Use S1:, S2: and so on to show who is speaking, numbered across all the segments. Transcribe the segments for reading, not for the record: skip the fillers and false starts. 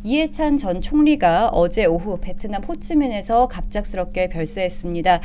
S1: 이해찬 전 총리가 어제 오후 베트남 호치민에서 갑작스럽게 별세했습니다.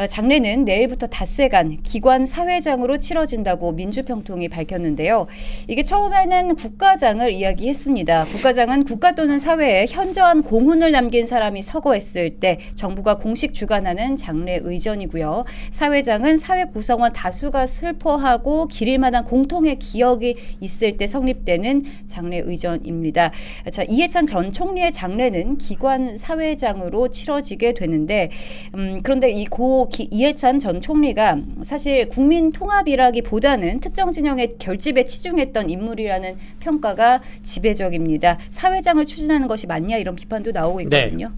S1: 장례는 내일부터 닷새간 기관 사회장으로 치러진다고 민주평통이 밝혔는데요. 이게 처음에는 국가장을 이야기했습니다. 국가장은 국가 또는 사회에 현저한 공훈을 남긴 사람이 서거했을 때 정부가 공식 주관하는 장례 의전이고요. 사회장은 사회 구성원 다수가 슬퍼하고 기릴 만한 공통의 기억이 있을 때 성립되는 장례 의전입니다. 자, 이해찬 전 총리의 장례는 기관 사회장으로 치러지게 되는데 그런데 이해찬 전 총리가 사실 국민 통합이라기보다는 특정 진영의 결집에 치중했던 인물이라는 평가가 지배적입니다. 사회장을 추진하는 것이 맞냐 이런 비판도 나오고 있거든요.
S2: 네.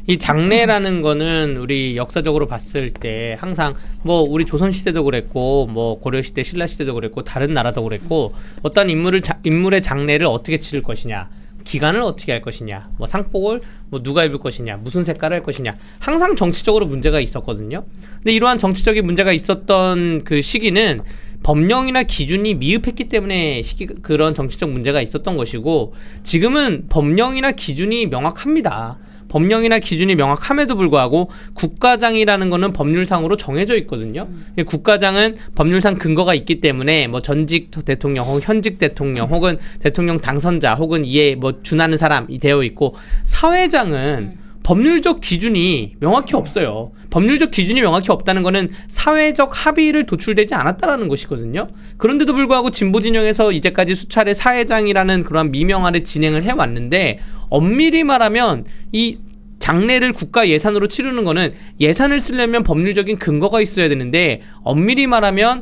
S2: 이 장례라는 거는 우리 역사적으로 봤을 때 항상 뭐 우리 조선시대도 그랬고 뭐 고려시대 신라시대도 그랬고 다른 나라도 그랬고 어떤 인물의 장례를 어떻게 치를 것이냐, 기간을 어떻게 할 것이냐, 뭐 상복을 뭐 누가 입을 것이냐, 무슨 색깔을 할 것이냐, 항상 정치적으로 문제가 있었거든요. 근데 이러한 정치적인 문제가 있었던 그 시기는 법령이나 기준이 미흡했기 때문에 그런 정치적 문제가 있었던 것이고, 지금은 법령이나 기준이 명확합니다. 법령이나 기준이 명확함에도 불구하고 국가장이라는 거는 법률상으로 정해져 있거든요. 국가장은 법률상 근거가 있기 때문에 뭐 전직 대통령 혹은 현직 대통령 혹은 대통령 당선자 혹은 이에 뭐 준하는 사람이 되어 있고, 사회장은 법률적 기준이 명확히 없어요. 법률적 기준이 명확히 없다는 거는 사회적 합의를 도출되지 않았다라는 것이거든요. 그런데도 불구하고 진보 진영에서 이제까지 수차례 사회장이라는 그런 미명아래 진행을 해왔는데, 엄밀히 말하면 이 장례를 국가 예산으로 치르는 거는 예산을 쓰려면 법률적인 근거가 있어야 되는데, 엄밀히 말하면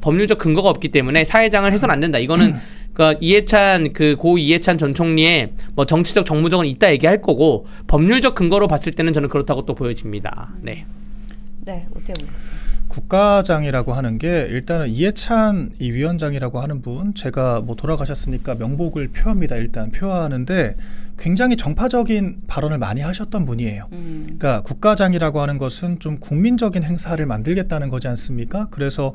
S2: 법률적 근거가 없기 때문에 사회장을 해서는 안 된다. 이거는 그러니까 고 이해찬 전 총리의 뭐 정치적 정무적은 이따 얘기할 거고, 법률적 근거로 봤을 때는 저는 그렇다고 또 보여집니다. 네.
S1: 네, 어떻게 보셨어요?
S3: 국가장이라고 하는 게 일단은 이해찬 이 위원장이라고 하는 분, 제가 뭐 돌아가셨으니까 명복을 표합니다. 일단 표하는데 굉장히 정파적인 발언을 많이 하셨던 분이에요. 그러니까 국가장이라고 하는 것은 좀 국민적인 행사를 만들겠다는 거지 않습니까? 그래서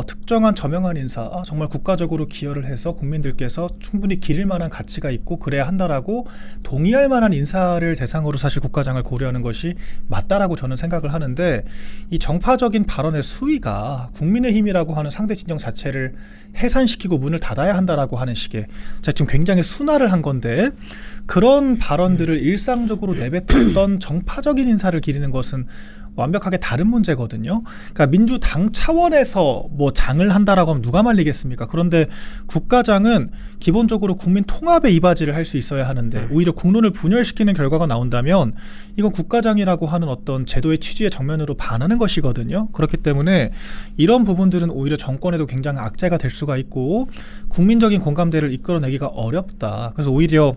S3: 특정한 저명한 인사, 정말 국가적으로 기여를 해서 국민들께서 충분히 기릴 만한 가치가 있고 그래야 한다라고 동의할 만한 인사를 대상으로 사실 국가장을 고려하는 것이 맞다라고 저는 생각을 하는데, 이 정파적인 발언의 수위가 국민의힘이라고 하는 상대 진영 자체를 해산시키고 문을 닫아야 한다라고 하는 식의, 자, 지금 굉장히 순화를 한 건데, 그런 발언들을 일상적으로 내뱉었던 정파적인 인사를 기리는 것은 완벽하게 다른 문제거든요. 그러니까 민주당 차원에서 뭐 장을 한다라고 하면 누가 말리겠습니까? 그런데 국가장은 기본적으로 국민 통합의 이바지를 할 수 있어야 하는데, 오히려 국론을 분열시키는 결과가 나온다면 이건 국가장이라고 하는 어떤 제도의 취지에 정면으로 반하는 것이거든요. 그렇기 때문에 이런 부분들은 오히려 정권에도 굉장히 악재가 될 수가 있고 국민적인 공감대를 이끌어내기가 어렵다. 그래서 오히려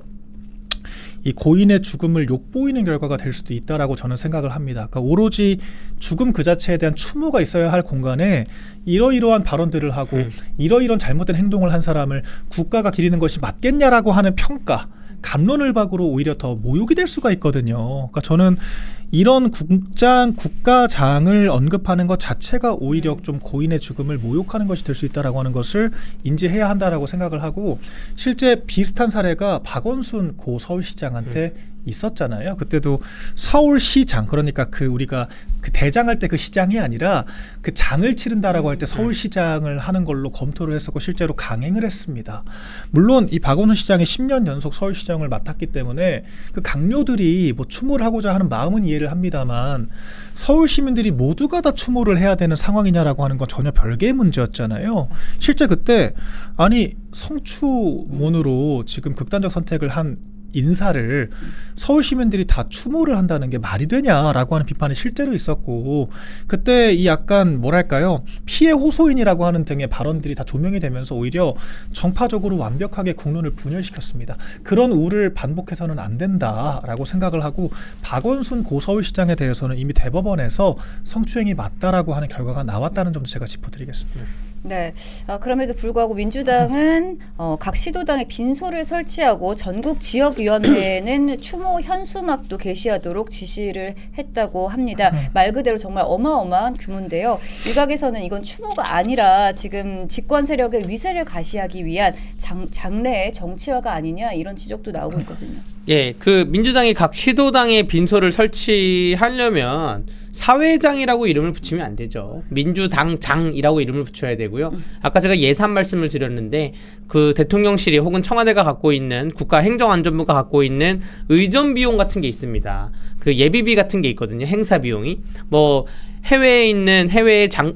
S3: 이 고인의 죽음을 욕보이는 결과가 될 수도 있다라고 저는 생각을 합니다. 그러니까 오로지 죽음 그 자체에 대한 추모가 있어야 할 공간에 이러이러한 발언들을 하고 이러이러한 잘못된 행동을 한 사람을 국가가 기리는 것이 맞겠냐라고 하는 평가, 갑론을박으로 오히려 더 모욕이 될 수가 있거든요. 그러니까 저는 이런 국가장을 언급하는 것 자체가 오히려 좀 고인의 죽음을 모욕하는 것이 될 수 있다라고 하는 것을 인지해야 한다라고 생각을 하고, 실제 비슷한 사례가 박원순 고 서울시장한테 있었잖아요. 그때도 서울시장, 그러니까 우리가 대장할 때 그 시장이 아니라 그 장을 치른다라고 할 때 서울시장을 하는 걸로 검토를 했었고 실제로 강행을 했습니다. 물론 이 박원순 시장이 10년 연속 서울시장을 맡았기 때문에 그 강요들이 뭐 추모를 하고자 하는 마음은 이해를 합니다만, 서울 시민들이 모두가 다 추모를 해야 되는 상황이냐라고 하는 건 전혀 별개의 문제였잖아요. 실제 그때 아니 성추문으로 지금 극단적 선택을 한 인사를 서울 시민들이 다 추모를 한다는 게 말이 되냐라고 하는 비판이 실제로 있었고, 그때 이 약간 뭐랄까요, 피해 호소인이라고 하는 등의 발언들이 다 조명이 되면서 오히려 정파적으로 완벽하게 국론을 분열시켰습니다. 그런 우를 반복해서는 안 된다라고 생각을 하고, 박원순 고 서울시장에 대해서는 이미 대법원에서 성추행이 맞다라고 하는 결과가 나왔다는 점도 제가 짚어드리겠습니다.
S1: 네. 그럼에도 불구하고 민주당은 각 시도당에 빈소를 설치하고 전국 지역위원회에는 추모 현수막도 게시하도록 지시를 했다고 합니다. 말 그대로 정말 어마어마한 규모인데요. 일각에서는 이건 추모가 아니라 지금 집권 세력의 위세를 가시하기 위한 장래의 정치화가 아니냐 이런 지적도 나오고 있거든요.
S2: 예, 그 민주당이 각 시도당에 빈소를 설치하려면 사회장이라고 이름을 붙이면 안 되죠. 민주당장이라고 이름을 붙여야 되고요. 아까 제가 예산 말씀을 드렸는데 그 대통령실이 혹은 청와대가 갖고 있는 국가행정안전부가 갖고 있는 의전 비용 같은 게 있습니다. 그 예비비 같은 게 있거든요. 행사 비용이 뭐 해외에 있는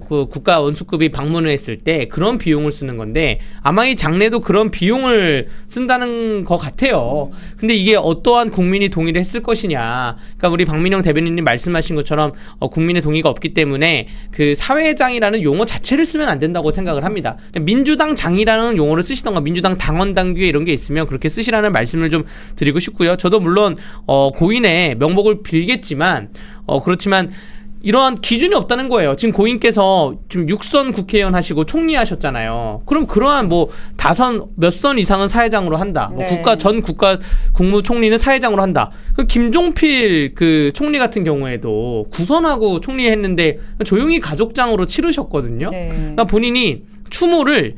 S2: 그 국가 원수급이 방문을 했을 때 그런 비용을 쓰는 건데 아마 이 장례도 그런 비용을 쓴다는 것 같아요. 근데 이게 어떠한 국민이 동의를 했을 것이냐. 그러니까 우리 박민영 대변인님 말씀하신 것처럼 국민의 동의가 없기 때문에 그 사회장이라는 용어 자체를 쓰면 안 된다고 생각을 합니다. 민주당 장이라는 용어를 쓰시던가 민주당 당원 당규에 이런 게 있으면 그렇게 쓰시라는 말씀을 좀 드리고 싶고요. 저도 물론 고인의 명복을 빌겠지만 그렇지만 이러한 기준이 없다는 거예요. 지금 고인께서 지금 6선 국회의원 하시고 총리 하셨잖아요. 그럼 그러한 뭐 몇 선 이상은 사회장으로 한다. 뭐
S1: 네.
S2: 전 국무총리는 사회장으로 한다. 그 김종필 그 총리 같은 경우에도 9선하고 총리 했는데 조용히 가족장으로 치르셨거든요.
S1: 네.
S2: 그러니까 본인이 추모를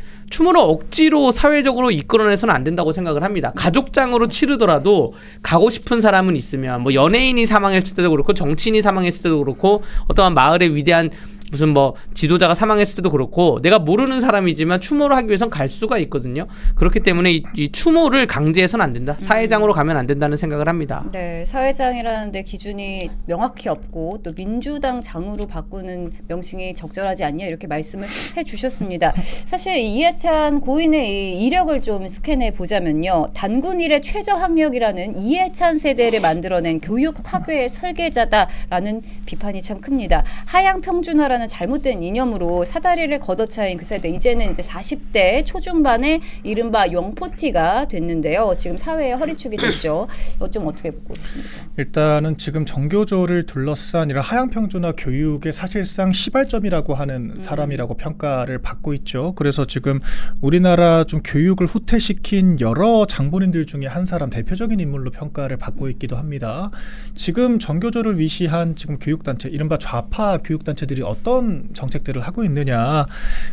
S2: 억지로 사회적으로 이끌어내서는 안 된다고 생각을 합니다. 가족장으로 치르더라도 가고 싶은 사람은 있으면 뭐 연예인이 사망했을 때도 그렇고 정치인이 사망했을 때도 그렇고 어떠한 마을의 위대한 무슨 뭐 지도자가 사망했을 때도 그렇고 내가 모르는 사람이지만 추모를 하기 위해선 갈 수가 있거든요. 그렇기 때문에 이 추모를 강제해서는 안 된다. 사회장으로 가면 안 된다는 생각을 합니다.
S1: 네, 사회장이라는 데 기준이 명확히 없고 또 민주당 장으로 바꾸는 명칭이 적절하지 않냐 이렇게 말씀을 해주셨습니다. 사실 이해찬 고인의 이 이력을 좀 스캔해 보자면요. 단군 일의 최저학력이라는 이해찬 세대를 만들어낸 교육 파괴의 설계자다라는 비판이 참 큽니다. 하향 평준화라는 잘못된 이념으로 사다리를 걷어차인 그 세대 이제는 이제 40대 초중반의 이른바 영포티가 됐는데요. 지금 사회의 허리축이 됐죠. 좀 어떻게 보고 있습니까?
S3: 일단은 지금 정교조를 둘러싼 이런 하향평준화 교육의 사실상 시발점이라고 하는 사람이라고 평가를 받고 있죠. 그래서 지금 우리나라 좀 교육을 후퇴시킨 여러 장본인들 중에 한 사람 대표적인 인물로 평가를 받고 있기도 합니다. 지금 정교조를 위시한 지금 교육단체 이른바 좌파 교육단체들이 어떤 정책들을 하고 있느냐.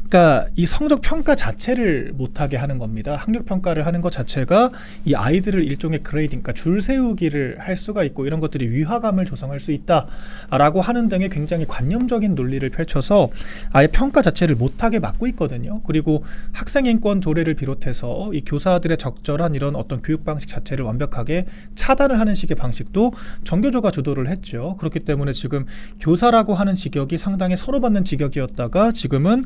S3: 그러니까 이 성적 평가 자체를 못하게 하는 겁니다. 학력 평가를 하는 것 자체가 이 아이들을 일종의 그레이딩, 그러니까 줄 세우기를 할 수가 있고 이런 것들이 위화감을 조성할 수 있다라고 하는 등의 굉장히 관념적인 논리를 펼쳐서 아예 평가 자체를 못하게 막고 있거든요. 그리고 학생인권 조례를 비롯해서 이 교사들의 적절한 이런 어떤 교육 방식 자체를 완벽하게 차단을 하는 식의 방식도 정교조가 주도를 했죠. 그렇기 때문에 지금 교사라고 하는 직역이 상당히 선호받는 직역이었다가 지금은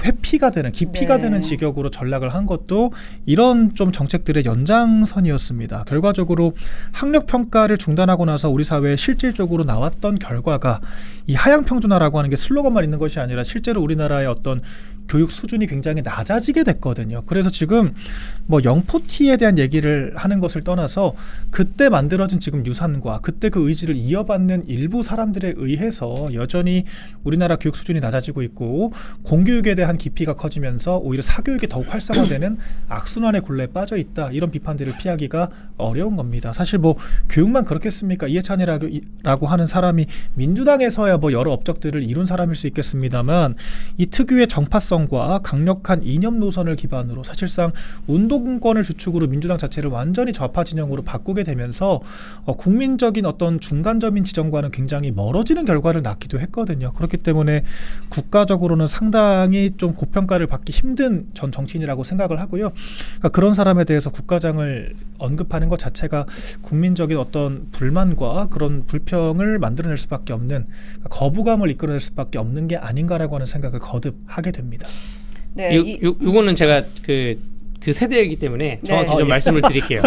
S3: 회피가 되는 기피가
S1: 네.
S3: 되는 직역으로 전락을 한 것도 이런 좀 정책들의 연장선이었습니다. 결과적으로 학력 평가를 중단하고 나서 우리 사회에 실질적으로 나왔던 결과가 이 하향 평준화라고 하는 게 슬로건만 있는 것이 아니라 실제로 우리나라의 어떤 교육 수준이 굉장히 낮아지게 됐거든요. 그래서 지금 뭐 영포티에 대한 얘기를 하는 것을 떠나서 그때 만들어진 지금 유산과 그때 그 의지를 이어받는 일부 사람들에 의해서 여전히 우리나라 교육 수준이 낮아지고 있고 공교육에 대한 깊이가 커지면서 오히려 사교육이 더욱 활성화되는 악순환의 굴레에 빠져 있다. 이런 비판들을 피하기가 어려운 겁니다. 사실 뭐 교육만 그렇겠습니까? 이해찬이라고 하는 사람이 민주당에서야 뭐 여러 업적들을 이룬 사람일 수 있겠습니다만 이 특유의 정파성과 강력한 이념 노선을 기반으로 사실상 운동권을 주축으로 민주당 자체를 완전히 좌파 진영으로 바꾸게 되면서 국민적인 어떤 중간점인 지점과는 굉장히 멀어지는 결과를 낳기도 했거든요. 그렇기 때문에 국가적으로는 상당히 좀 고평가를 받기 힘든 전 정치인이라고 생각을 하고요. 그러니까 그런 사람에 대해서 국가장을 언급하는 것 자체가 국민적인 어떤 불만과 그런 불평을 만들어낼 수밖에 없는, 그러니까 거부감을 이끌어낼 수밖에 없는 게 아닌가라고 하는 생각을 거듭 하게 됩니다.
S1: 네,
S2: 요거는 제가 그 세대이기 때문에 정확히
S1: 네.
S2: 좀 말씀을 드릴게요.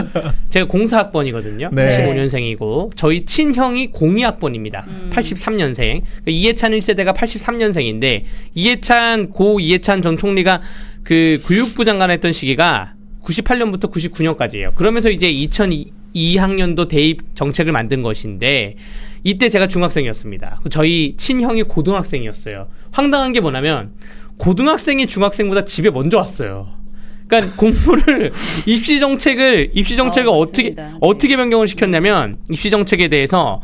S2: 제가 04학번이거든요.
S3: 네.
S2: 85년생이고 저희 친형이 02학번입니다. 83년생. 이해찬 1세대가 83년생인데 고 이해찬 전 총리가 그 교육부 장관 했던 시기가 98년부터 99년까지예요. 그러면서 이제 2002학년도 대입 정책을 만든 것인데 이때 제가 중학생이었습니다. 저희 친형이 고등학생이었어요. 황당한 게 뭐냐면 고등학생이 중학생보다 집에 먼저 왔어요. 그러니까 공부를 입시 정책을
S1: 맞습니다.
S2: 어떻게 변경을 시켰냐면 입시 정책에 대해서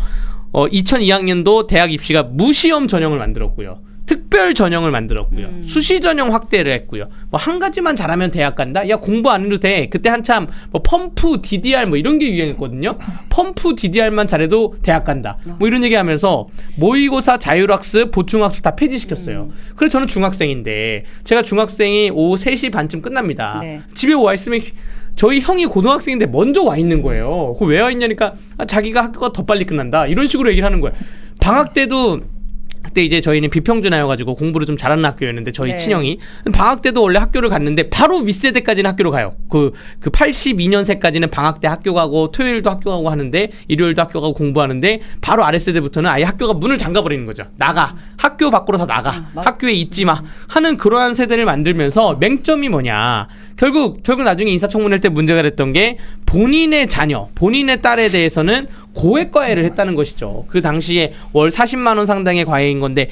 S2: 2002학년도 대학 입시가 무시험 전형을 만들었고요. 특별 전형을 만들었고요. 수시 전형 확대를 했고요. 뭐 한 가지만 잘하면 대학 간다? 야, 공부 안 해도 돼. 그때 한참 뭐 펌프, DDR 뭐 이런 게 유행했거든요. 펌프, DDR만 잘해도 대학 간다. 뭐 이런 얘기 하면서 모의고사, 자율학습, 보충학습 다 폐지시켰어요. 그래서 저는 중학생인데 제가 중학생이 오후 3시 반쯤 끝납니다.
S1: 네.
S2: 집에 와 있으면 저희 형이 고등학생인데 먼저 와 있는 거예요. 그 왜 와 있냐니까 자기가 학교가 더 빨리 끝난다. 이런 식으로 얘기를 하는 거예요. 방학 때도 그때 이제 저희는 비평준화여가지고 공부를 좀 잘하는 학교였는데 저희
S1: 네.
S2: 친형이 방학 때도 원래 학교를 갔는데 바로 윗세대까지는 학교를 가요. 그 82년생까지는 방학 때 학교 가고 토요일도 학교 가고 하는데 일요일도 학교 가고 공부하는데 바로 아랫세대부터는 아예 학교가 문을 잠가버리는 거죠. 나가. 학교 밖으로 다 나가. 학교에 있지 마. 하는 그러한 세대를 만들면서 맹점이 뭐냐. 결국 나중에 인사청문회 할 때 문제가 됐던 게 본인의 자녀, 본인의 딸에 대해서는 고액과외를 했다는 것이죠. 그 당시에 월 40만 원 상당의 과외인 건데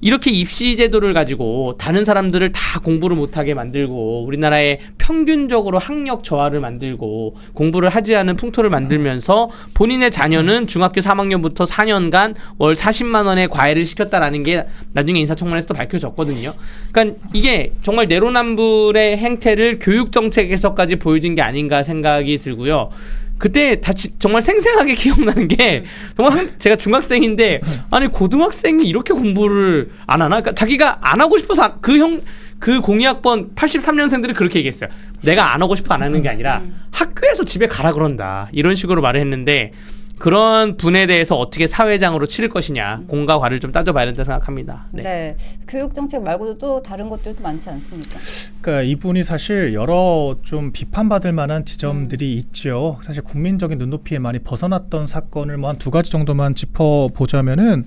S2: 이렇게 입시 제도를 가지고 다른 사람들을 다 공부를 못하게 만들고 우리나라에 평균적으로 학력 저하를 만들고 공부를 하지 않은 풍토를 만들면서 본인의 자녀는 중학교 3학년부터 4년간 월 40만 원의 과외를 시켰다라는 게 나중에 인사청문회에서도 밝혀졌거든요. 그러니까 이게 정말 내로남불의 행태를 교육정책에서까지 보여준 게 아닌가 생각이 들고요. 그때 정말 생생하게 기억나는 게 정말 제가 중학생인데 아니 고등학생이 이렇게 공부를 안 하나? 그러니까 자기가 안 하고 싶어서 그 공이학번 83년생들이 그렇게 얘기했어요. 내가 안 하고 싶어 안 하는 게 아니라 학교에서 집에 가라 그런다. 이런 식으로 말을 했는데 그런 분에 대해서 어떻게 사회장으로 치를 것이냐 공과 과를 좀 따져봐야 된다 생각합니다.
S1: 네. 교육 정책 말고도 또 다른 것들도 많지 않습니까?
S3: 그러니까 이분이 사실 여러 좀 비판받을 만한 지점들이 있죠. 사실 국민적인 눈높이에 많이 벗어났던 사건을 뭐 한 2가지 정도만 짚어보자면은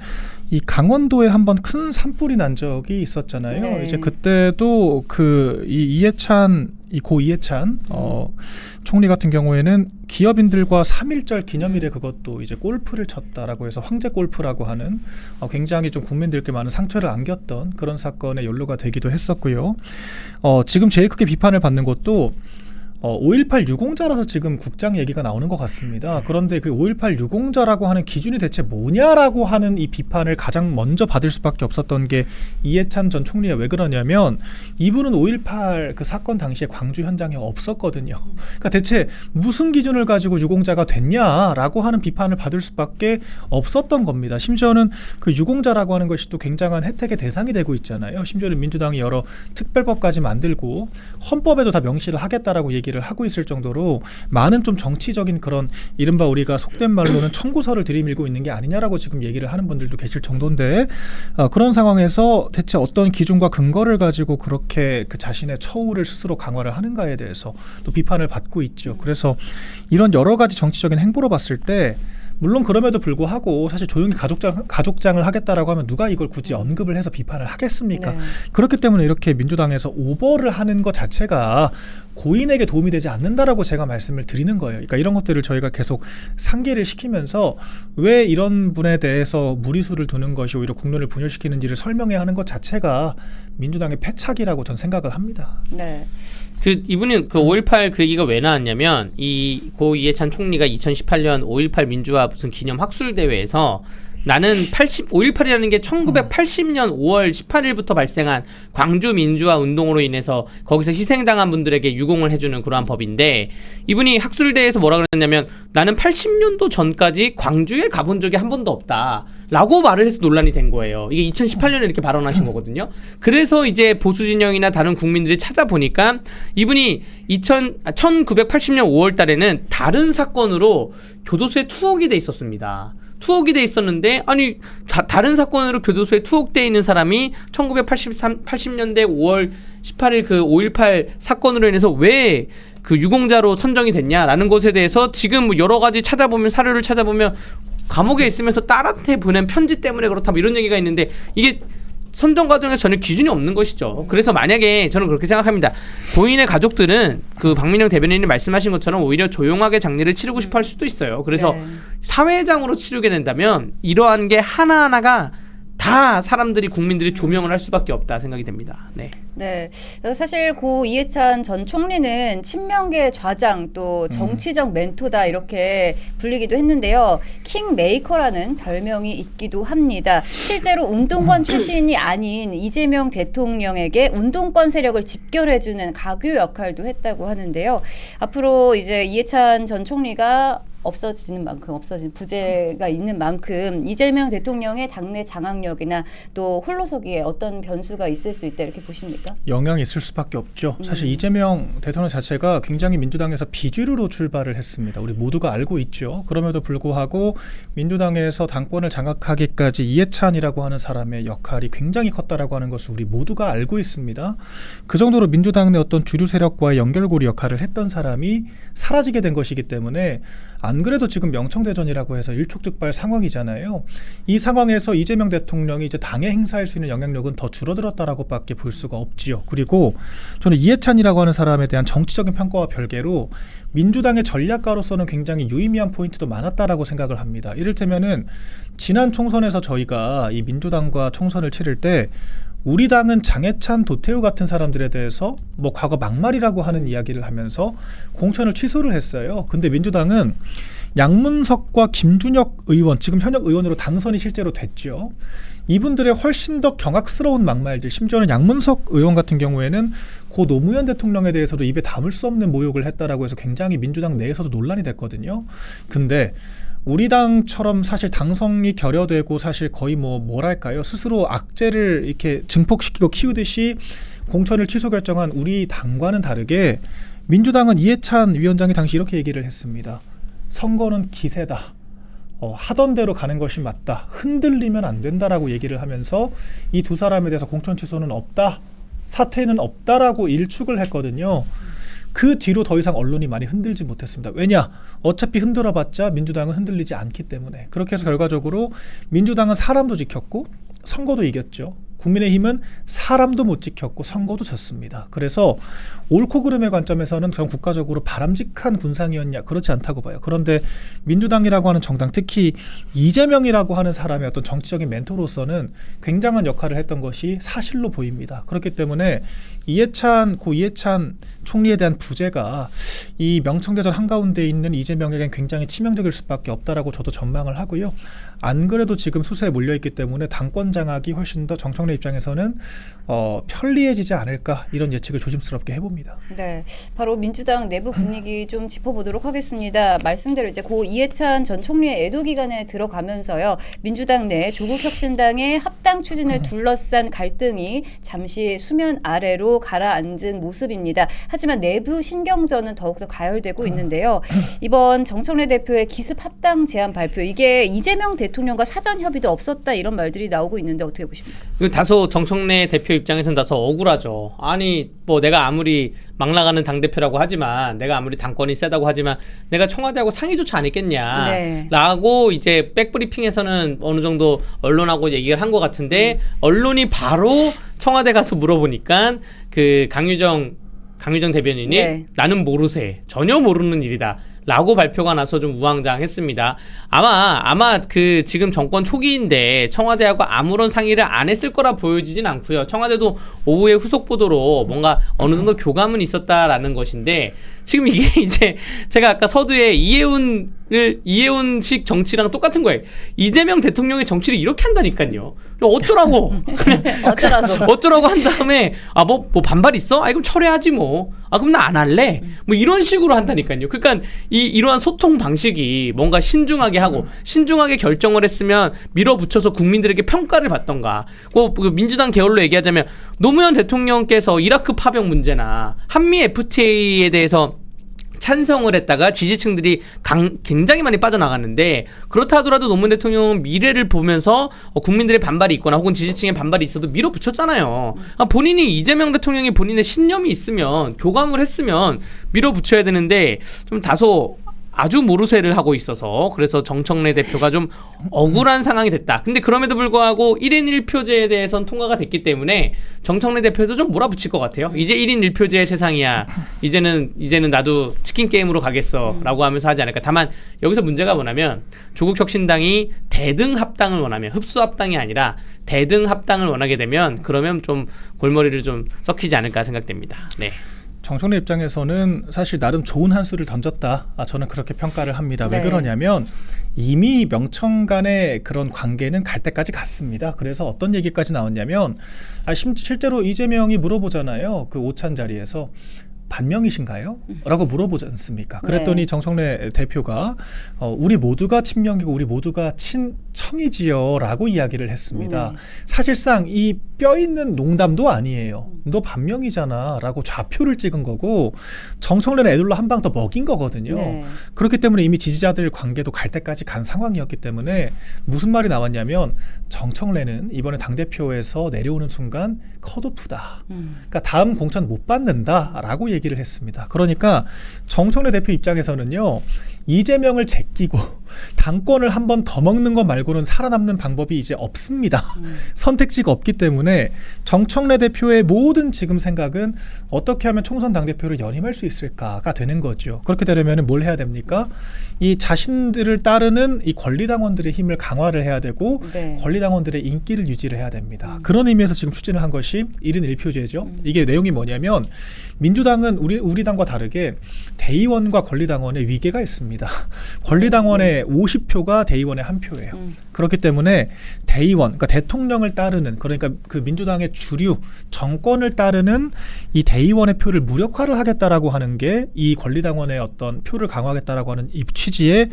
S3: 이 강원도에 한번 큰 산불이 난 적이 있었잖아요.
S1: 네.
S3: 이제 그때도 고 이해찬 총리 같은 경우에는 기업인들과 3.1절 기념일에 그것도 이제 골프를 쳤다라고 해서 황제 골프라고 하는 굉장히 좀 국민들께 많은 상처를 안겼던 그런 사건에 연루가 되기도 했었고요. 지금 제일 크게 비판을 받는 것도 5.18 유공자라서 지금 국장 얘기가 나오는 것 같습니다. 그런데 그 5.18 유공자라고 하는 기준이 대체 뭐냐라고 하는 이 비판을 가장 먼저 받을 수밖에 없었던 게 이해찬 전 총리가 왜 그러냐면 이분은 5.18 그 사건 당시에 광주 현장에 없었거든요. 그러니까 대체 무슨 기준을 가지고 유공자가 됐냐라고 하는 비판을 받을 수밖에 없었던 겁니다. 심지어는 그 유공자라고 하는 것이 또 굉장한 혜택의 대상이 되고 있잖아요. 심지어는 민주당이 여러 특별법까지 만들고 헌법에도 다 명시를 하겠다라고 얘기를 하고 있을 정도로 많은 좀 정치적인 그런 이른바 우리가 속된 말로는 청구서를 들이밀고 있는 게 아니냐라고 지금 얘기를 하는 분들도 계실 정도인데 그런 상황에서 대체 어떤 기준과 근거를 가지고 그렇게 그 자신의 처우를 스스로 강화를 하는가에 대해서 또 비판을 받고 있죠. 그래서 이런 여러 가지 정치적인 행보로 봤을 때 물론 그럼에도 불구하고 사실 조용히 가족장을 하겠다라고 하면 누가 이걸 굳이 언급을 해서 비판을 하겠습니까?
S1: 네.
S3: 그렇기 때문에 이렇게 민주당에서 오버를 하는 것 자체가 고인에게 도움이 되지 않는다라고 제가 말씀을 드리는 거예요. 그러니까 이런 것들을 저희가 계속 상기를 시키면서 왜 이런 분에 대해서 무리수를 두는 것이 오히려 국론을 분열시키는지를 설명해야 하는 것 자체가 민주당의 패착이라고 저는 생각을 합니다.
S1: 네.
S2: 이분은 그 5.18 그 얘기가 왜 나왔냐면 고 이해찬 총리가 2018년 5.18 민주화 무슨 기념 학술 대회에서 나는 5.18이라는 게 1980년 5월 18일부터 발생한 광주 민주화 운동으로 인해서 거기서 희생당한 분들에게 유공을 해주는 그러한 법인데 이분이 학술대회에서 뭐라 그랬냐면 나는 80년도 전까지 광주에 가본 적이 한 번도 없다. 라고 말을 해서 논란이 된 거예요. 이게 2018년에 이렇게 발언하신 거거든요. 그래서 이제 보수진영이나 다른 국민들이 찾아보니까 이분이 1980년 5월 달에는 다른 사건으로 교도소에 투옥이 돼 있었습니다. 투옥이 돼 있었는데 아니 다른 사건으로 교도소에 투옥돼 있는 사람이 1980년대 5월 18일 그 5.18 사건으로 인해서 왜 그 유공자로 선정이 됐냐라는 것에 대해서 지금 뭐 여러 가지 사료를 찾아보면 감옥에 있으면서 딸한테 보낸 편지 때문에 그렇다 뭐 이런 얘기가 있는데 이게 선정 과정에 전혀 기준이 없는 것이죠. 그래서 만약에 저는 그렇게 생각합니다. 고인의 가족들은 그 박민영 대변인이 말씀하신 것처럼 오히려 조용하게 장례를 치르고 싶어 할 수도 있어요. 그래서
S1: 네.
S2: 사회장으로 치르게 된다면 이러한 게 하나하나가 다 사람들이 국민들이 조명을 할 수밖에 없다 생각이 됩니다. 네.
S1: 네, 사실 고 이해찬 전 총리는 친명계 좌장 또 정치적 멘토다 이렇게 불리기도 했는데요. 킹메이커라는 별명이 있기도 합니다. 실제로 운동권 출신이 아닌 이재명 대통령에게 운동권 세력을 집결해주는 가교 역할도 했다고 하는데요. 앞으로 이제 이해찬 전 총리가 없어진 부재가 있는 만큼 이재명 대통령의 당내 장악력이나 또 홀로서기에 어떤 변수가 있을 수 있다 이렇게 보십니까?
S3: 영향이 있을 수밖에 없죠. 사실 이재명 대통령 자체가 굉장히 민주당에서 비주류로 출발을 했습니다. 우리 모두가 알고 있죠. 그럼에도 불구하고 민주당에서 당권을 장악하기까지 이해찬이라고 하는 사람의 역할이 굉장히 컸다라고 하는 것을 우리 모두가 알고 있습니다. 그 정도로 민주당 내 어떤 주류 세력과의 연결고리 역할을 했던 사람이 사라지게 된 것이기 때문에 안 그래도 지금 명청대전이라고 해서 일촉즉발 상황이잖아요. 이 상황에서 이재명 대통령이 이제 당에 행사할 수 있는 영향력은 더 줄어들었다라고밖에 볼 수가 없지요. 그리고 저는 이해찬이라고 하는 사람에 대한 정치적인 평가와 별개로 민주당의 전략가로서는 굉장히 유의미한 포인트도 많았다라고 생각을 합니다. 이를테면은 지난 총선에서 저희가 이 민주당과 총선을 치를 때 우리 당은 장해찬, 도태우 같은 사람들에 대해서 뭐 과거 막말이라고 하는 이야기를 하면서 공천을 취소를 했어요. 근데 민주당은 양문석과 김준혁 의원, 지금 현역 의원으로 당선이 실제로 됐죠. 이분들의 훨씬 더 경악스러운 막말들, 심지어는 양문석 의원 같은 경우에는 고 노무현 대통령에 대해서도 입에 담을 수 없는 모욕을 했다라고 해서 굉장히 민주당 내에서도 논란이 됐거든요. 근데 우리 당처럼 사실 당성이 결여되고 사실 거의 뭐랄까요, 스스로 악재를 이렇게 증폭시키고 키우듯이 공천을 취소 결정한 우리 당과는 다르게 민주당은 이해찬 위원장이 당시 이렇게 얘기를 했습니다. 선거는 기세다. 하던 대로 가는 것이 맞다. 흔들리면 안 된다라고 얘기를 하면서 이 두 사람에 대해서 공천 취소는 없다. 사퇴는 없다라고 일축을 했거든요. 그 뒤로 더 이상 언론이 많이 흔들지 못했습니다. 왜냐? 어차피 흔들어봤자 민주당은 흔들리지 않기 때문에. 그렇게 해서 결과적으로 민주당은 사람도 지켰고 선거도 이겼죠. 국민의힘은 사람도 못 지켰고 선거도 졌습니다. 그래서 옳고 그름의 관점에서는 전 국가적으로 바람직한 군상이었냐, 그렇지 않다고 봐요. 그런데 민주당이라고 하는 정당, 특히 이재명이라고 하는 사람의 어떤 정치적인 멘토로서는 굉장한 역할을 했던 것이 사실로 보입니다. 그렇기 때문에 고 이해찬 총리에 대한 부재가 이 명청대전 한가운데 있는 이재명에겐 굉장히 치명적일 수밖에 없다라고 저도 전망을 하고요. 안 그래도 지금 수세에 몰려있기 때문에 당권 장악이 훨씬 더 정청래 입장에서는 편리해지지 않을까, 이런 예측을 조심스럽게 해봅니다.
S1: 네, 바로 민주당 내부 분위기 좀 짚어보도록 하겠습니다. 말씀대로 이제 고 이해찬 전 총리의 애도 기간에 들어가면서요, 민주당 내 조국혁신당의 합당 추진을 둘러싼 갈등이 잠시 수면 아래로 가라앉은 모습입니다. 하지만 내부 신경전은 더욱더 가열되고 있는데요. 이번 정청래 대표의 기습 합당 제안 발표, 이게 이재명 대통령과 사전 협의도 없었다 이런 말들이 나오고 있는데 어떻게 보십니까?
S2: 다소 정청래 대표 입장에서는 다소 억울하죠. 아니 뭐 내가 아무리 막 나가는 당대표라고 하지만, 내가 아무리 당권이 세다고 하지만 내가 청와대하고 상의조차 안 했겠냐,
S1: 네.
S2: 라고 이제 백브리핑에서는 어느 정도 언론하고 얘기를 한 것 같은데, 언론이 바로 청와대 가서 물어보니까 그 강유정 대변인이
S1: 네.
S2: 나는 모르세, 전혀 모르는 일이다 라고 발표가 나서 좀 우왕좌왕했습니다. 아마 그 지금 정권 초기인데 청와대하고 아무런 상의를 안 했을 거라 보여지진 않고요. 청와대도 오후에 후속 보도로 뭔가 어느 정도 교감은 있었다라는 것인데, 지금 이게 이제 제가 아까 서두에 이해운식 정치랑 똑같은 거예요. 이재명 대통령의 정치를 이렇게 한다니까요. 어쩌라고 어쩌라고 한 다음에 뭐 반발 있어? 그럼 철회하지 뭐. 그럼 나 안 할래. 뭐 이런 식으로 한다니까요. 그러니까 이러한 소통 방식이 뭔가 신중하게 하고 신중하게 결정을 했으면 밀어붙여서 국민들에게 평가를 받던가. 그 민주당 계열로 얘기하자면 노무현 대통령께서 이라크 파병 문제나 한미 FTA에 대해서 찬성을 했다가 지지층들이 굉장히 많이 빠져나갔는데, 그렇다 하더라도 노무현 대통령은 미래를 보면서 국민들의 반발이 있거나 혹은 지지층의 반발이 있어도 밀어붙였잖아요. 본인이, 이재명 대통령이 본인의 신념이 있으면, 교감을 했으면 밀어붙여야 되는데 좀 다소 아주 모르쇠를 하고 있어서 그래서 정청래 대표가 좀 억울한 상황이 됐다. 근데 그럼에도 불구하고 1인 1표제에 대해서는 통과가 됐기 때문에 정청래 대표도 좀 몰아붙일 것 같아요. 이제 1인 1표제의 세상이야. 이제는 나도 치킨 게임으로 가겠어라고 하면서 하지 않을까. 다만 여기서 문제가 뭐냐면 조국 혁신당이 대등 합당을 원하면 흡수 합당이 아니라 대등 합당을 원하게 되면 그러면 좀 골머리를 좀 썩히지 않을까 생각됩니다. 네.
S3: 정청래 입장에서는 사실 나름 좋은 한 수를 던졌다. 저는 그렇게 평가를 합니다. 왜
S1: 네.
S3: 그러냐면 이미 명청 간의 그런 관계는 갈 때까지 갔습니다. 그래서 어떤 얘기까지 나왔냐면 실제로 이재명이 물어보잖아요. 그 오찬 자리에서 반명이신가요? 라고 물어보지 않습니까? 그랬더니
S1: 네.
S3: 정청래 대표가 우리 모두가 친명이고 우리 모두가 친청이지요 라고 이야기를 했습니다. 사실상 이 뼈 있는 농담도 아니에요. 너 반명이잖아 라고 좌표를 찍은 거고 정청래는 애들로 한 방 더 먹인 거거든요.
S1: 네.
S3: 그렇기 때문에 이미 지지자들 관계도 갈 때까지 간 상황이었기 때문에 무슨 말이 나왔냐면 정청래는 이번에 당대표에서 내려오는 순간 컷오프다. 그러니까 다음 공천 못 받는다라고 얘기를 했습니다. 그러니까 정청래 대표 입장에서는요. 이재명을 제끼고 당권을 한 번 더 먹는 것 말고는 살아남는 방법이 이제 없습니다. 선택지가 없기 때문에 정청래 대표의 모든 지금 생각은 어떻게 하면 총선 당대표를 연임할 수 있을까가 되는 거죠. 그렇게 되려면 뭘 해야 됩니까? 이 자신들을 따르는 이 권리당원들의 힘을 강화를 해야 되고
S1: 네.
S3: 권리당원들의 인기를 유지를 해야 됩니다. 그런 의미에서 지금 추진을 한 것이 1인 1표제죠. 이게 내용이 뭐냐면 민주당은 우리 당과 다르게 대의원과 권리당원의 위계가 있습니다. 권리당원의 50표가 대의원의 1표예요. 그렇기 때문에 대의원, 그러니까 대통령을 따르는 그러니까 그 민주당의 주류 정권을 따르는 이 대의원의 표를 무력화를 하겠다라고 하는 게 이 권리당원의 어떤 표를 강화하겠다라고 하는 이 취지의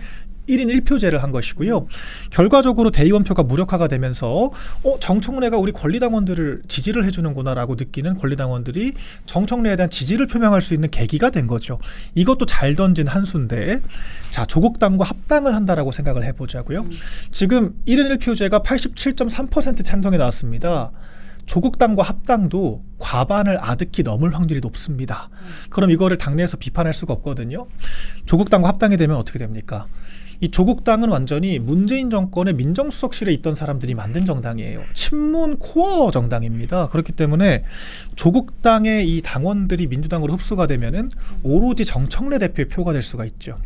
S3: 1인 1표제를 한 것이고요. 결과적으로 대의원 표가 무력화가 되면서 정청래가 우리 권리당원들을 지지를 해주는구나라고 느끼는 권리당원들이 정청래에 대한 지지를 표명할 수 있는 계기가 된 거죠. 이것도 잘 던진 한 수인데 자 조국당과 합당을 한다라고 생각을 해보자고요. 지금 1인 1표제가 87.3% 찬성이 나왔습니다. 조국당과 합당도 과반을 아득히 넘을 확률이 높습니다. 그럼 이거를 당내에서 비판할 수가 없거든요. 조국당과 합당이 되면 어떻게 됩니까? 이 조국당은 완전히 문재인 정권의 민정수석실에 있던 사람들이 만든 정당이에요. 친문 코어 정당입니다. 그렇기 때문에 조국당의 이 당원들이 민주당으로 흡수가 되면은 오로지 정청래 대표의 표가 될 수가 있죠.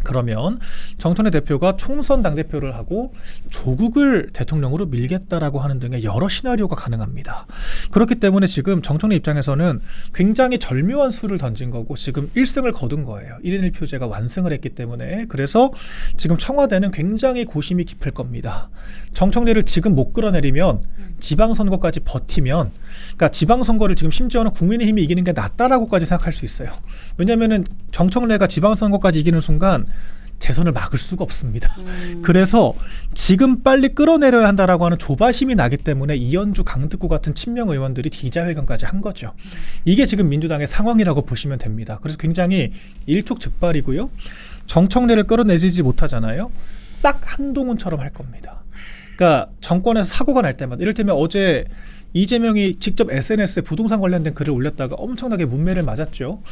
S3: 그러면 정청래 대표가 총선 당대표를 하고 조국을 대통령으로 밀겠다라고 하는 등의 여러 시나리오가 가능합니다. 그렇기 때문에 지금 정청래 입장에서는 굉장히 절묘한 수를 던진 거고 지금 1승을 거둔 거예요. 1인 1표제가 완승을 했기 때문에 그래서 지금 청와대는 굉장히 고심이 깊을 겁니다. 정청래를 지금 못 끌어내리면 지방선거까지 버티면 그러니까 지방선거를 지금 심지어는 국민의힘이 이기는 게 낫다라고까지 생각할 수 있어요. 왜냐하면 정청래가 지방선거까지 이기는 순간 재선을 막을 수가 없습니다. 그래서 지금 빨리 끌어내려야 한다라고 하는 조바심이 나기 때문에 이현주, 강득구 같은 친명 의원들이 기자회견까지 한 거죠. 이게 지금 민주당의 상황이라고 보시면 됩니다. 그래서 굉장히 일촉즉발이고요. 정청래를 끌어내지 못하잖아요. 딱 한동훈처럼 할 겁니다. 그러니까 정권에서 사고가 날 때마다 이를테면 어제 이재명이 직접 SNS에 부동산 관련된 글을 올렸다가 엄청나게 문매를 맞았죠.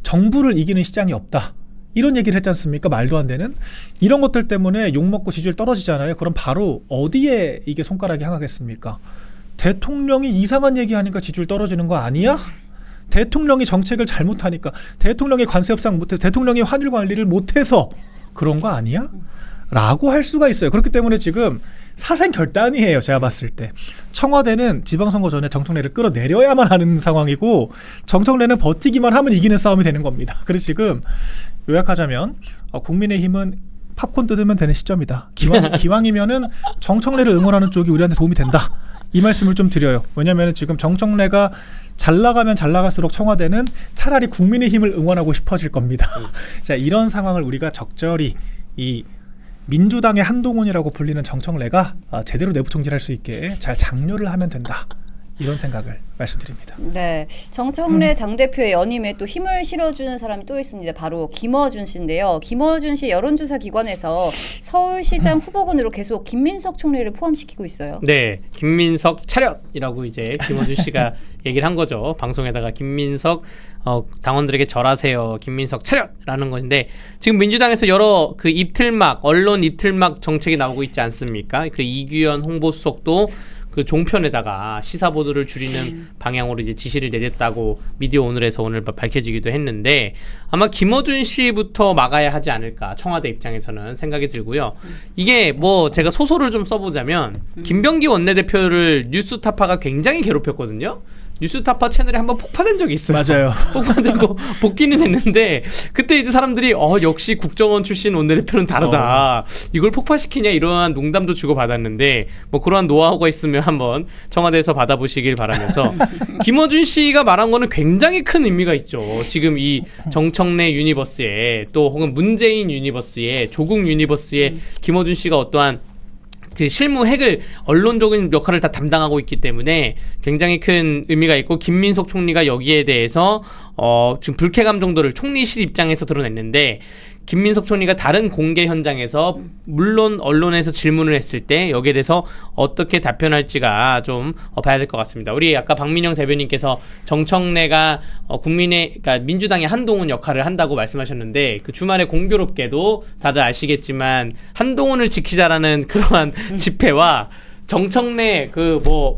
S3: 정부를 이기는 시장이 없다. 이런 얘기를 했지 않습니까? 말도 안 되는. 이런 것들 때문에 욕먹고 지지율 떨어지잖아요. 그럼 바로 어디에 이게 손가락이 향하겠습니까? 대통령이 이상한 얘기하니까 지지율 떨어지는 거 아니야? 대통령이 정책을 잘못하니까 대통령이 관세 협상 못해서 대통령이 환율 관리를 못해서 그런 거 아니야? 라고 할 수가 있어요. 그렇기 때문에 지금 사생결단이에요. 제가 봤을 때 청와대는 지방선거 전에 정청래를 끌어내려야만 하는 상황이고 정청래는 버티기만 하면 이기는 싸움이 되는 겁니다. 그래서 지금 요약하자면 국민의힘은 팝콘 뜯으면 되는 시점이다. 기왕이면은 정청래를 응원하는 쪽이 우리한테 도움이 된다. 이 말씀을 좀 드려요. 왜냐하면 지금 정청래가 잘 나가면 잘 나갈수록 청와대는 차라리 국민의힘을 응원하고 싶어질 겁니다. 자, 이런 상황을 우리가 적절히 이 민주당의 한동훈이라고 불리는 정청래가 제대로 내부 총질할 수 있게 잘 장려를 하면 된다. 이런 생각을 말씀드립니다.
S1: 네, 정청래 당대표의 연임에 또 힘을 실어주는 사람이 또 있습니다. 바로 김어준 씨인데요. 김어준 씨 여론조사 기관에서 서울시장 후보군으로 계속 김민석 총리를 포함시키고 있어요.
S2: 네, 김민석 차렷이라고 이제 김어준 씨가 얘기를 한 거죠. 방송에다가 김민석 당원들에게 절하세요. 김민석 차렷라는 것인데 지금 민주당에서 여러 그 입틀막 언론 입틀막 정책이 나오고 있지 않습니까? 그 이규현 홍보수석도 그 종편에다가 시사 보도를 줄이는 방향으로 이제 지시를 내렸다고 미디어 오늘에서 오늘 밝혀지기도 했는데 아마 김어준 씨부터 막아야 하지 않을까 청와대 입장에서는 생각이 들고요. 이게 뭐 제가 소설을 좀 써보자면 김병기 원내대표를 뉴스타파가 굉장히 괴롭혔거든요. 뉴스타파 채널에 한번 폭파된 적이 있어요.
S3: 맞아요.
S2: 폭파되고 복귀는 됐는데 그때 이제 사람들이 역시 국정원 출신 원내대표는 다르다. 이걸 폭파시키냐 이러한 농담도 주고받았는데 뭐 그러한 노하우가 있으면 한번 청와대에서 받아보시길 바라면서 김어준 씨가 말한 거는 굉장히 큰 의미가 있죠. 지금 이 정청래 유니버스에 또 혹은 문재인 유니버스에 조국 유니버스에 김어준 씨가 어떠한 그 실무 핵을 언론적인 역할을 다 담당하고 있기 때문에 굉장히 큰 의미가 있고 김민석 총리가 여기에 대해서 지금 불쾌감 정도를 총리실 입장에서 드러냈는데 김민석 총리가 다른 공개 현장에서 물론 언론에서 질문을 했을 때 여기에 대해서 어떻게 답변할지가 좀 봐야 될 것 같습니다. 우리 아까 박민영 대변인께서 정청래가 그러니까 민주당의 한동훈 역할을 한다고 말씀하셨는데 그 주말에 공교롭게도 다들 아시겠지만 한동훈을 지키자라는 그러한 집회와 정청래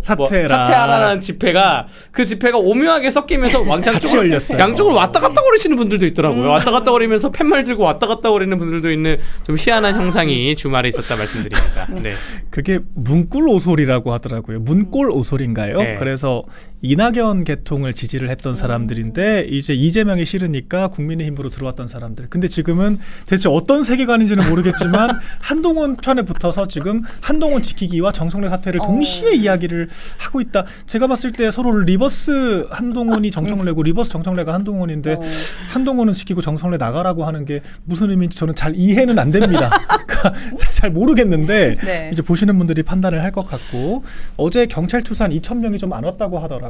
S2: 사퇴하라는 집회가 그 집회가 오묘하게 섞이면서
S3: 같이 열렸어요.
S2: 양쪽으로 왔다 갔다 거리시는 분들도 있더라고요. 왔다 갔다 거리면서 팻말 들고 왔다 갔다 거리는 분들도 있는 좀 희한한 형상이 주말에 있었다 말씀드립니다. 네.
S3: 그게 문꿀 오솔이라고 하더라고요. 문골 오솔인가요?
S2: 네.
S3: 그래서 이낙연 계통을 지지를 했던 사람들인데 이제 이재명이 싫으니까 국민의힘으로 들어왔던 사람들. 근데 지금은 대체 어떤 세계관인지는 모르겠지만 한동훈 편에 붙어서 지금 한동훈 지키기와 정청래 사태를 동시에 이야기를 하고 있다. 제가 봤을 때 서로 리버스 한동훈이 정청래고 리버스 정청래가 한동훈인데 한동훈은 지키고 정청래 나가라고 하는 게 무슨 의미인지 저는 잘 이해는 안 됩니다. 잘 모르겠는데
S1: 네.
S3: 이제 보시는 분들이 판단을 할 것 같고 어제 경찰 투산 2,000명이 좀 안 왔다고 하더라고요.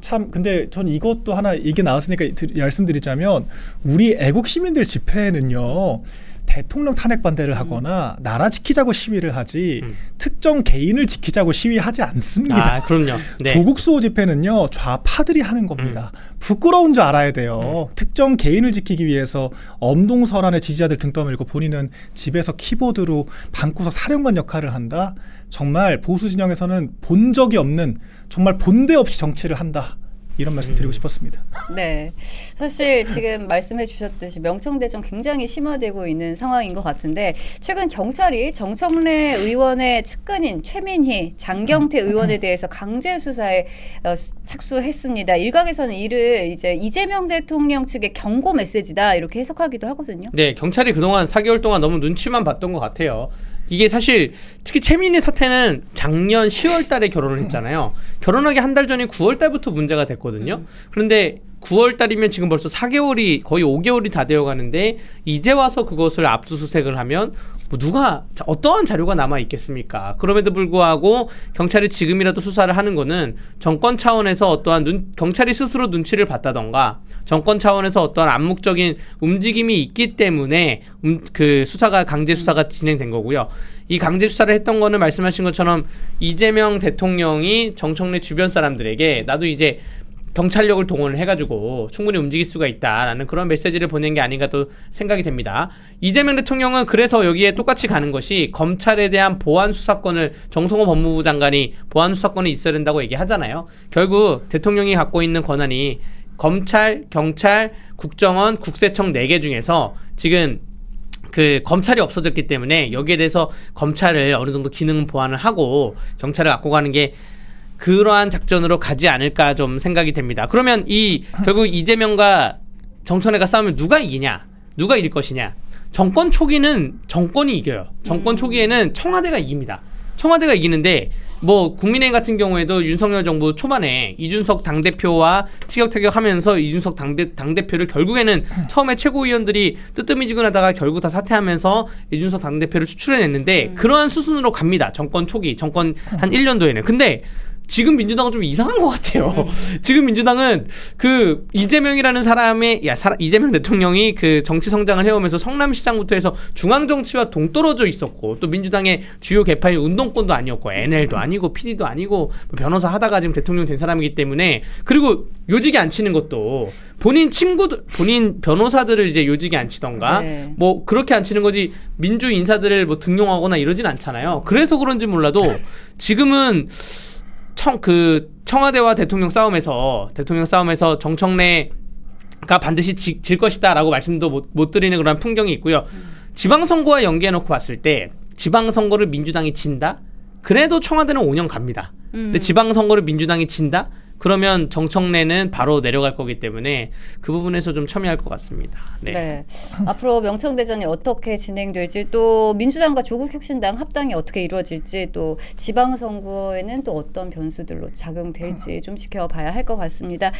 S3: 참 근데 전 이것도 하나 이게 나왔으니까 말씀드리자면 우리 애국 시민들 집회는요. 대통령 탄핵 반대를 하거나 나라 지키자고 시위를 하지 특정 개인을 지키자고 시위하지 않습니다.
S2: 아, 그럼요. 네.
S3: 조국 수호 집회는요 좌파들이 하는 겁니다. 부끄러운 줄 알아야 돼요. 특정 개인을 지키기 위해서 엄동설안의 지지자들 등 떠밀고 본인은 집에서 키보드로 방구석 사령관 역할을 한다. 정말 보수 진영에서는 본 적이 없는 정말 본데 없이 정치를 한다. 이런 말씀 드리고 싶었습니다.
S1: 네, 사실 지금 말씀해 주셨듯이 명청대전 굉장히 심화되고 있는 상황인 것 같은데 최근 경찰이 정청래 의원의 측근인 최민희, 장경태 의원에 대해서 강제 수사에 착수했습니다. 일각에서는 이를 이제 이재명 대통령 측의 경고 메시지다 이렇게 해석하기도 하거든요.
S2: 네, 경찰이 그동안 4개월 동안 너무 눈치만 봤던 것 같아요. 이게 사실 특히 최민희 사태는 작년 10월 달에 결혼을 했잖아요. 결혼하기 한 달 전인 9월 달부터 문제가 됐거든요. 그런데 9월 달이면 지금 벌써 4개월이 거의 5개월이 다 되어 가는데 이제 와서 그것을 압수수색을 하면 뭐 누가 어떠한 자료가 남아 있겠습니까? 그럼에도 불구하고 경찰이 지금이라도 수사를 하는 거는 정권 차원에서 어떠한 경찰이 스스로 눈치를 봤다던가 정권 차원에서 어떠한 암묵적인 움직임이 있기 때문에 그 수사가 강제 수사가 진행된 거고요. 이 강제 수사를 했던 거는 말씀하신 것처럼 이재명 대통령이 정청래 주변 사람들에게 나도 이제 경찰력을 동원을 해가지고 충분히 움직일 수가 있다라는 그런 메시지를 보낸 게 아닌가 또 생각이 됩니다. 이재명 대통령은 그래서 여기에 똑같이 가는 것이 검찰에 대한 보안 수사권을 정성호 법무부 장관이 보안 수사권이 있어야 된다고 얘기하잖아요. 결국 대통령이 갖고 있는 권한이 검찰, 경찰, 국정원, 국세청 4개 중에서 지금 그 검찰이 없어졌기 때문에 여기에 대해서 검찰을 어느 정도 기능 보완을 하고 경찰을 갖고 가는 게 그러한 작전으로 가지 않을까 좀 생각이 됩니다. 그러면 결국 이재명과 정청래가 싸우면 누가 이기냐? 누가 이길 것이냐? 정권 초기는 정권이 이겨요. 정권 초기에는 청와대가 이깁니다. 청와대가 이기는데 뭐 국민의힘 같은 경우에도 윤석열 정부 초반에 이준석 당대표와 티격태격하면서 이준석 당대표를 결국에는 처음에 최고위원들이 뜨뜨미지근하다가 결국 다 사퇴하면서 이준석 당대표를 추출해냈는데 그러한 수순으로 갑니다. 정권 초기, 정권 한 1년도에는. 근데 지금 민주당은 좀 이상한 것 같아요. 지금 민주당은 그 이재명이라는 사람의 이재명 대통령이 그 정치 성장을 해오면서 성남시장부터 해서 중앙 정치와 동떨어져 있었고 또 민주당의 주요 개파인 운동권도 아니었고 NL도 아니고 PD도 아니고 변호사 하다가 지금 대통령 된 사람이기 때문에 그리고 요직에 앉히는 것도 본인 친구들, 본인 변호사들을 이제 요직에 앉히던가
S1: 네.
S2: 뭐 그렇게 앉히는 거지 민주 인사들을 뭐 등용하거나 이러진 않잖아요. 그래서 그런지 몰라도 지금은 청와대와 대통령 싸움에서 정청래가 반드시 질 것이다라고 말씀도 못 드리는 그런 풍경이 있고요. 지방선거와 연계해놓고 봤을 때 지방선거를 민주당이 진다? 그래도 청와대는 5년 갑니다. 근데 지방선거를 민주당이 진다? 그러면 정청래는 바로 내려갈 거기 때문에 그 부분에서 좀 첨예할 것 같습니다. 네.
S1: 네. 앞으로 명청대전이 어떻게 진행될지 또 민주당과 조국혁신당 합당이 어떻게 이루어질지 또 지방선거에는 또 어떤 변수들로 작용될지 좀 지켜봐야 할 것 같습니다.